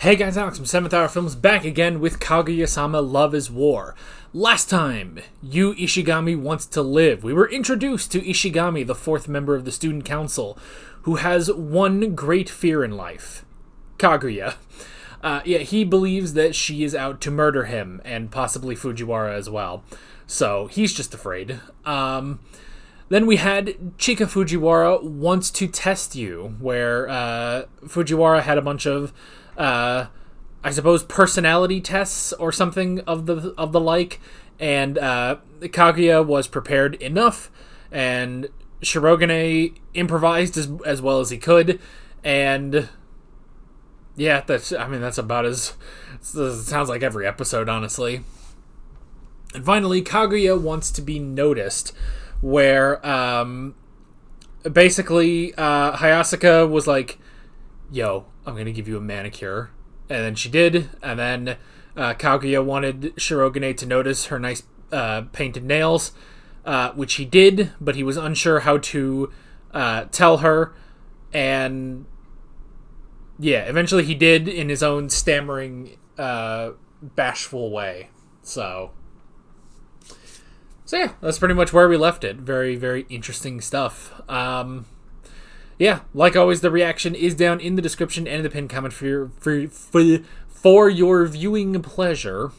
Hey guys, Alex from 7th Hour Films back again with Kaguya-Sama Love is War. Last time, Yu Ishigami wants to live. We were introduced to Ishigami, the fourth member of the student council, who has one great fear in life. Kaguya. He believes that she is out to murder him, and possibly Fujiwara as well. So, he's just afraid. Then we had Chika Fujiwara wants to test you, where Fujiwara had a bunch of I suppose personality tests or something of the like, and Kaguya was prepared enough, and Shirogane improvised as well as he could, and yeah, that's about as it sounds like every episode, honestly. And finally, Kaguya wants to be noticed, where basically Hayasaka was like, yo, I'm going to give you a manicure. And then she did. And then Kaguya wanted Shirogane to notice her nice painted nails, which he did, but he was unsure how to tell her. And yeah, eventually he did in his own stammering, bashful way. So yeah, that's pretty much where we left it. Very, very interesting stuff. Yeah, like always, the reaction is down in the description and in the pinned comment for your viewing pleasure.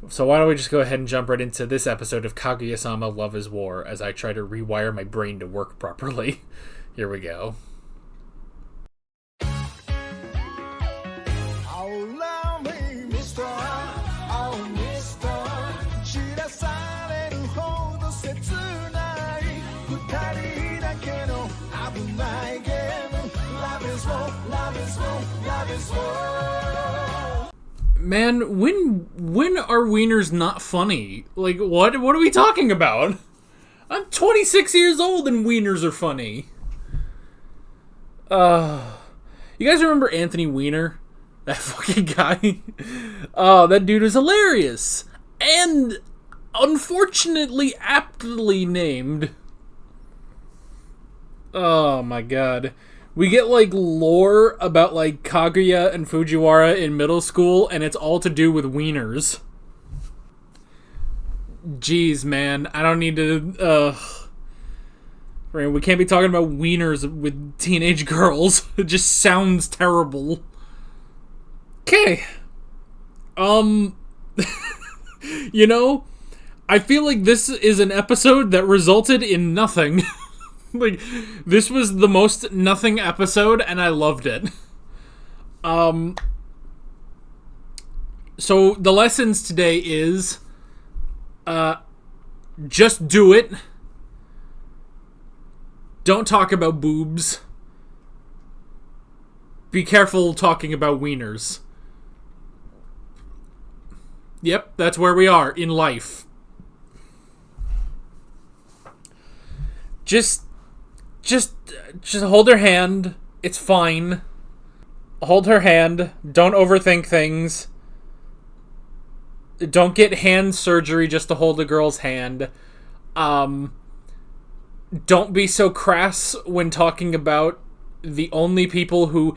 So why don't we just go ahead and jump right into this episode of Kaguya-Sama Love is War as I try to rewire my brain to work properly. Here we go. Man, when are wieners not funny? Like, what are we talking about? I'm 26 years old and wieners are funny. You guys remember Anthony Weiner? That fucking guy? Oh, that dude was hilarious. And unfortunately aptly named. Oh my god. We get, like, lore about, like, Kaguya and Fujiwara in middle school, and it's all to do with wieners. Jeez, man. I don't need to, we can't be talking about wieners with teenage girls. It just sounds terrible. Okay. You know, I feel like this is an episode that resulted in nothing. Like, this was the most nothing episode, and I loved it. So, the lessons today is, just do it. Don't talk about boobs. Be careful talking about wieners. Yep, that's where we are in life. Just hold her hand. It's fine. Hold her hand. Don't overthink things. Don't get hand surgery just to hold a girl's hand. Don't be so crass when talking about the only people who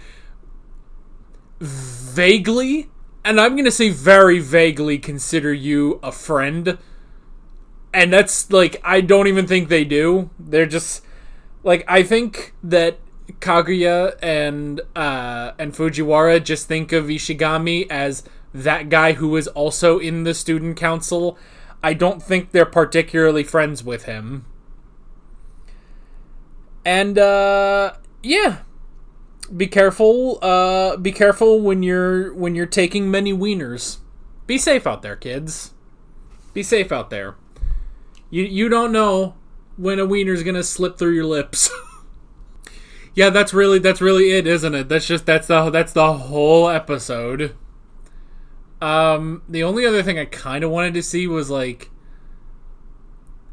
vaguely, and I'm gonna say very vaguely, consider you a friend. And that's, like, I don't even think they do. They're just... Like, I think that Kaguya and Fujiwara just think of Ishigami as that guy who is also in the student council. I don't think they're particularly friends with him. And, yeah. Be careful when you're taking many wieners. Be safe out there, kids. Be safe out there. You don't know when a wiener's gonna slip through your lips. Yeah, that's really it, isn't it? That's the whole episode. The only other thing I kind of wanted to see was, like,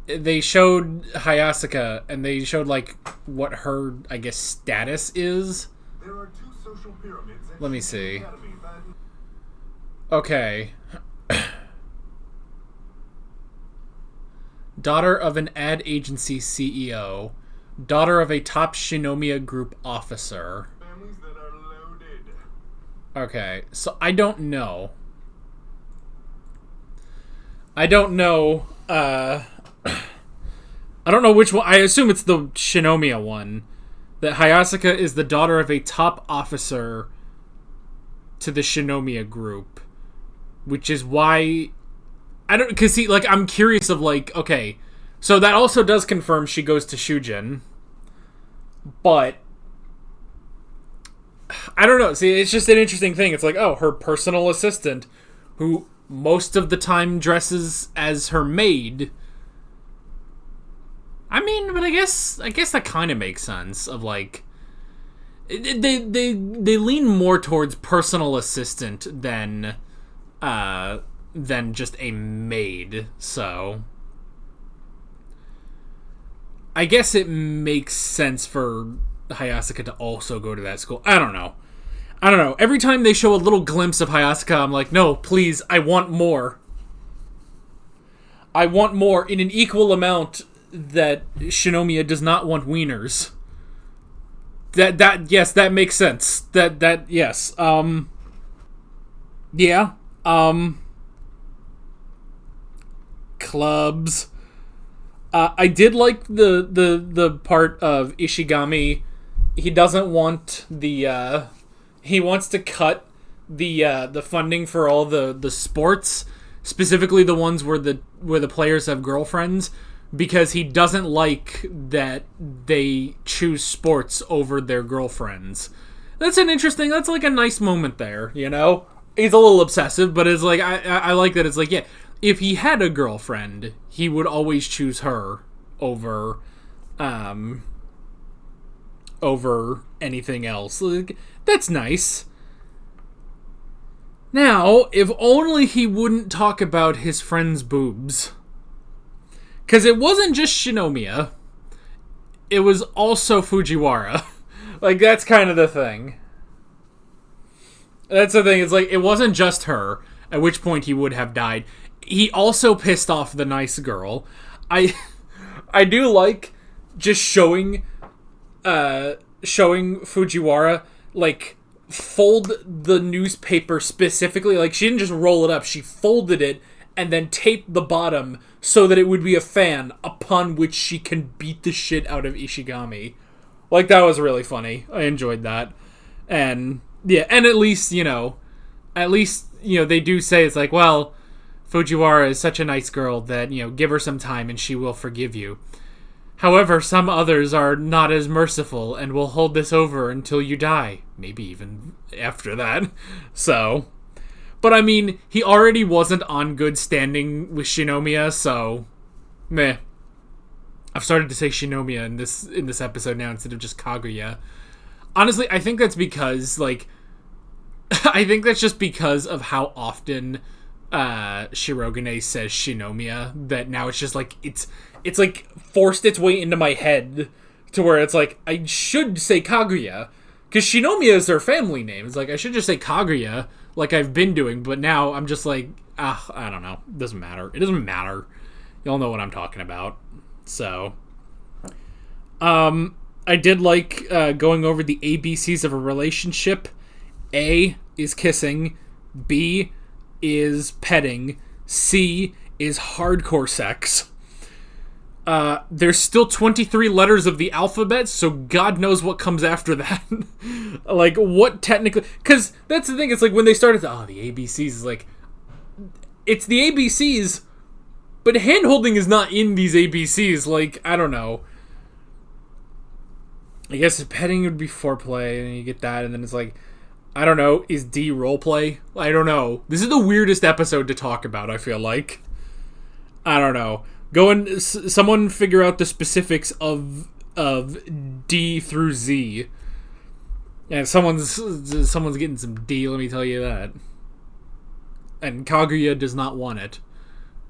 they showed Hayasaka and they showed, like, what her, I guess, status is. There are two social pyramids. Let me see. Okay. Daughter of an ad agency CEO. Daughter of a top Shinomiya group officer. Families that are loaded. Okay, so I don't know. I don't know, I don't know which one. I assume it's the Shinomiya one. That Hayasaka is the daughter of a top officer to the Shinomiya group. Which is why... I don't... Because, see, like, I'm curious of, like, okay... So that also does confirm she goes to Shujin. But... I don't know. See, it's just an interesting thing. It's like, oh, her personal assistant, who most of the time dresses as her maid... I mean, but I guess that kind of makes sense. Of like, they lean more towards personal assistant than just a maid. So I guess it makes sense for Hayasaka to also go to that school. I don't know. Every time they show a little glimpse of Hayasaka, I'm like, no, please, I want more. I want more in an equal amount that Shinomiya does not want wieners. Yes, that makes sense. Yes. Yeah. Clubs. I did like the part of Ishigami. He doesn't want the he wants to cut the funding for all the sports, specifically the ones where the players have girlfriends, because he doesn't like that they choose sports over their girlfriends. That's like a nice moment there, you know? He's a little obsessive, but it's like, I like that it's like, yeah, if he had a girlfriend, he would always choose her over anything else. Like, that's nice. Now, if only he wouldn't talk about his friend's boobs. Because it wasn't just Shinomiya. It was also Fujiwara. Like, that's kind of the thing. That's the thing. It's like, it wasn't just her, at which point he would have died. He also pissed off the nice girl. I do like just showing Fujiwara, like, fold the newspaper specifically. Like, she didn't just roll it up. She folded it and then taped the bottom so that it would be a fan upon which she can beat the shit out of Ishigami. Like, that was really funny. I enjoyed that. And, yeah, and at least, they do say, it's like, well, Fujiwara is such a nice girl that, give her some time and she will forgive you. However, some others are not as merciful and will hold this over until you die. Maybe even after that. So... But I mean, he already wasn't on good standing with Shinomiya, so meh. I've started to say Shinomiya in this episode now instead of just Kaguya. Honestly, I think that's because, like, I think that's just because of how often Shirogane says Shinomiya, that now it's just like it's like forced its way into my head to where it's like I should say Kaguya because Shinomiya is their family name. It's like I should just say Kaguya, like I've been doing, but now I'm just like, I don't know. It doesn't matter. Y'all know what I'm talking about. So, I did like going over the ABCs of a relationship. A is kissing. B is petting. C is hardcore sex. There's still 23 letters of the alphabet, so God knows what comes after that. Like, what technically... Because that's the thing, it's like, when they started, the ABCs is like... It's the ABCs, but hand-holding is not in these ABCs. Like, I don't know. I guess petting would be foreplay, and you get that, and then it's like... I don't know, is D roleplay? I don't know. This is the weirdest episode to talk about, I feel like. I don't know. Someone figure out the specifics of D through Z. And someone's getting some D, let me tell you that. And Kaguya does not want it.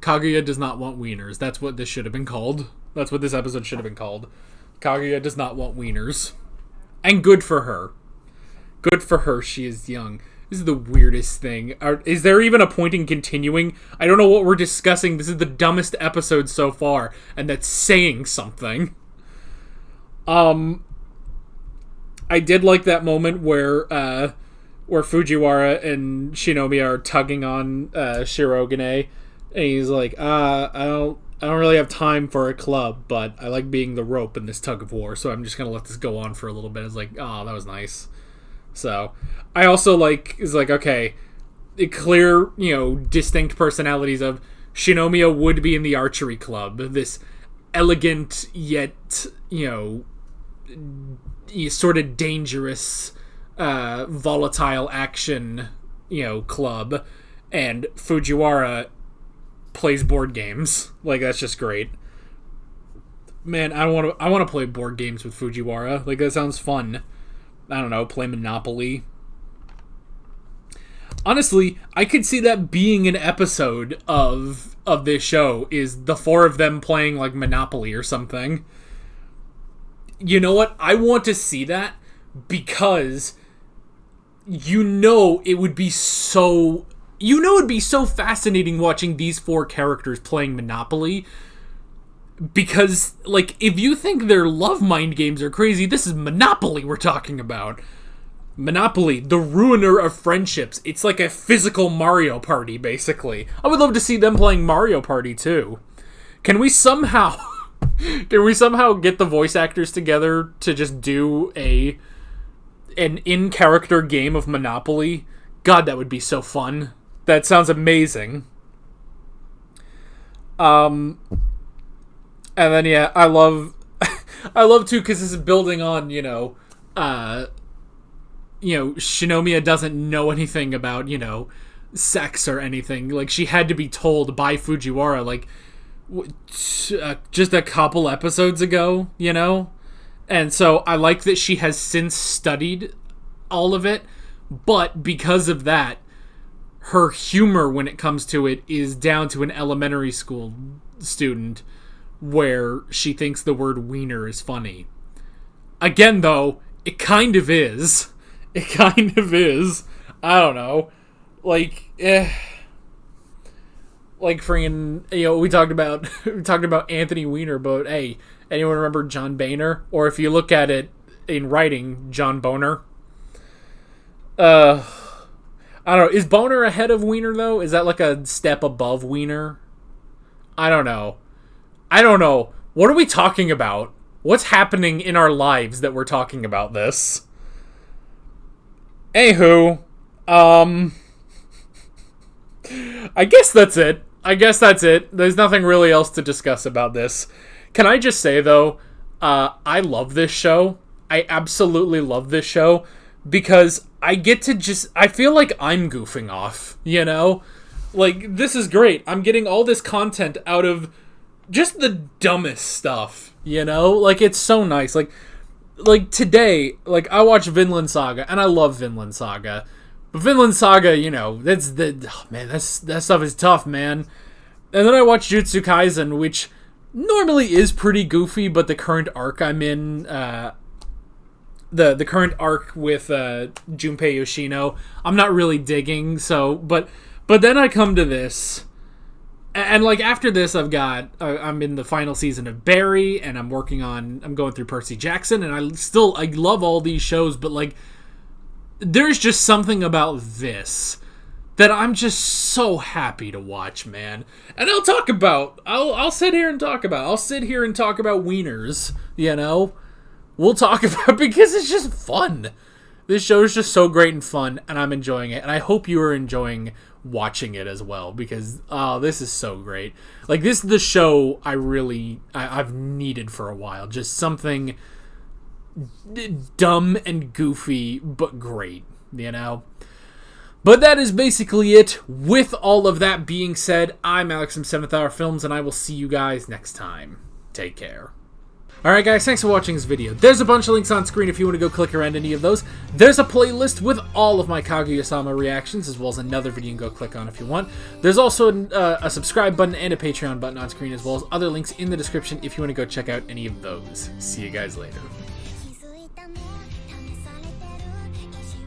Kaguya does not want wieners. That's what this should have been called. That's what this episode should have been called. Kaguya does not want wieners. And good for her. Good for her, she is young. This is the weirdest thing. Is there even a point in continuing? I don't know what we're discussing. This is the dumbest episode so far, and that's saying something. I did like that moment where where Fujiwara and Shinomiya are tugging on Shirogane, and he's like, I don't really have time for a club, but I like being the rope in this tug of war, so I'm just gonna let this go on for a little bit. It's like, oh, that was nice. So I also okay, clear, distinct personalities of Shinomiya would be in the archery club, this elegant yet, sort of dangerous, volatile action, club, and Fujiwara plays board games. Like, that's just great. Man, I want to play board games with Fujiwara. Like, that sounds fun. I don't know, play Monopoly. Honestly, I could see that being an episode of this show, is the four of them playing, like, Monopoly or something. You know what? I want to see that because it would be so... it'd be so fascinating watching these four characters playing Monopoly. Because, like, if you think their love mind games are crazy, this is Monopoly we're talking about. Monopoly, the ruiner of friendships. It's like a physical Mario Party, basically. I would love to see them playing Mario Party, too. Can we somehow get the voice actors together to just do an in-character game of Monopoly? God, that would be so fun. That sounds amazing. And then, yeah, I love too, because this is building on, Shinomiya doesn't know anything about, sex or anything. Like, she had to be told by Fujiwara, like, just a couple episodes ago, And so I like that she has since studied all of it, but because of that, her humor when it comes to it is down to an elementary school student where she thinks the word wiener is funny. Again, though, it kind of is. It kind of is. I don't know. Like freaking, we talked about Anthony Weiner, but hey, anyone remember John Boehner? Or if you look at it in writing, John Boner. I don't know. Is Boner ahead of Wiener, though? Is that like a step above Wiener? I don't know. What are we talking about? What's happening in our lives that we're talking about this? Anywho, I guess that's it. There's nothing really else to discuss about this. Can I just say, though, I love this show. I absolutely love this show because I get to I feel like I'm goofing off, Like, this is great. I'm getting all this content out of just the dumbest stuff, Like, it's so nice. Like today, like, I watched Vinland Saga, and I love Vinland Saga. But Vinland Saga, that stuff is tough, man. And then I watched Jujutsu Kaisen, which normally is pretty goofy, but the current arc I'm in, the current arc with Junpei Yoshino, I'm not really digging. So, but then I come to this, and like after this, I'm in the final season of Barry, and I'm going through Percy Jackson, and I love all these shows, but like, there's just something about this that I'm just so happy to watch, man. And I'll sit here and talk about wieners, We'll talk about, because it's just fun. This show is just so great and fun, and I'm enjoying it. And I hope you are enjoying watching it as well, because this is so great. Like, this is the show I've needed for a while. Just something dumb and goofy, but great, But that is basically it. With all of that being said, I'm Alex from 7th Hour Films, and I will see you guys next time. Take care. Alright guys, thanks for watching this video. There's a bunch of links on screen if you want to go click around any of those. There's a playlist with all of my Kaguya-Sama reactions, as well as another video you can go click on if you want. There's also a subscribe button and a Patreon button on screen, as well as other links in the description if you want to go check out any of those. See you guys later.